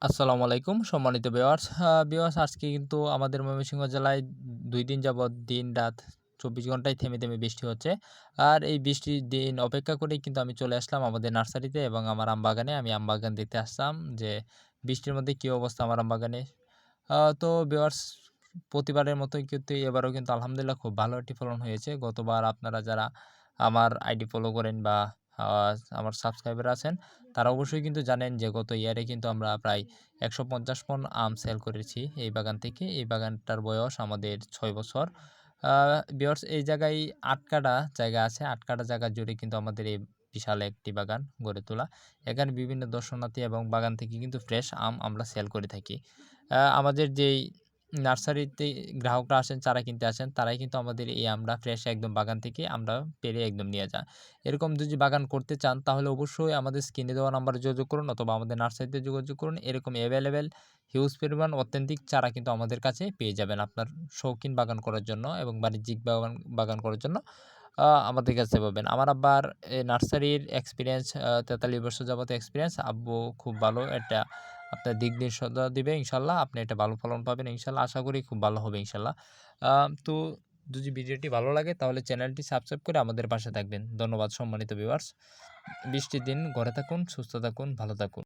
আসসালামু আলাইকুম সম্মানিত ভিউয়ার্স আজকে কিন্তু আমাদের ময়মনসিংহ জেলায় ২ দিন যাবৎ দিন-রাত ২৪ ঘন্টায় থেমে, থেমে বৃষ্টি হচ্ছে। আর এই বৃষ্টির দিন অপেক্ষা করেই কিন্তু আমি চলে আসলাম আমাদের নার্সারিতে এবং আমার আমবাগানে। আমি আমবাগান দেখতে আসলাম যে বৃষ্টির মধ্যে কী অবস্থা আমার আমবাগানে। তো ভিউয়ার্স প্রতিবারের মতোই কিন্তু এবারও কিন্তু আলহামদুলিল্লাহ খুব ভালো একটি ফলন হয়েছে। গতবার আপনারা যারা আমার আইডি ফলো করেন বা আ আমার সাবস্ক্রাইবার আছেন, তারা অবশ্যই কিন্তু জানেন যে গত ইয়ারে কিন্তু আমরা প্রায় ১৫০ মণ আম সেল করেছি এই বাগান থেকে। এই বাগানটার বয়স আমাদের ৬ বছর। আ ভিউয়ার্স এই জায়গায় ৮ কাঠা জায়গা আছে। ৮ কাঠা জায়গা জুড়ে কিন্তু আমাদের এই বিশাল একটি বাগান গড়ে তোলা। এখানে বিভিন্ন দর্শনার্থী এবং বাগান থেকে কিন্তু ফ্রেশ আম আমরা সেল করে থাকি। আমাদের যেই নার্সারিতে গ্রাহকরা আসেন, চারা কিনতে আসেন, তারাই কিন্তু আমাদের এই আমটা ফ্রেশ একদম বাগান থেকে আমরা পেড়ে একদম নিয়ে যান। এরকম যদি বাগান করতে চান তাহলে অবশ্যই আমাদের স্ক্রিনে দেওয়া নাম্বারে যোগাযোগ করুন অথবা আমাদের নার্সারিতে যোগাযোগ করুন। এরকম এভেইলেবল হিউজ পরিমাণ অথেন্টিক চারা কিন্তু আমাদের কাছে পেয়ে যাবেন আপনার শৌখিন বাগান করার জন্য এবং বাণিজ্যিক বাগান করার জন্য আমাদের কাছে পাবেন। আমার আব্বার নার্সারির এক্সপেরিয়েন্স ৪৩ বছর যাবত এক্সপেরিয়েন্স। আব্বু খুব ভালো একটা আপনার দিক নির্দেশনা দিবে ইনশাআল্লাহ। আপনি একটা ভালো ফলন পাবেন ইনশাআল্লাহ। আশা করি খুব ভালো হবে ইনশাআল্লাহ। তো যদি ভিডিওটি ভালো লাগে তাহলে চ্যানেলটি সাবস্ক্রাইব করে আমাদের পাশে থাকবেন। ধন্যবাদ সম্মানিত ভিউয়ার্স। বৃষ্টির দিন ঘরে থাকুন, সুস্থ থাকুন, ভালো থাকুন।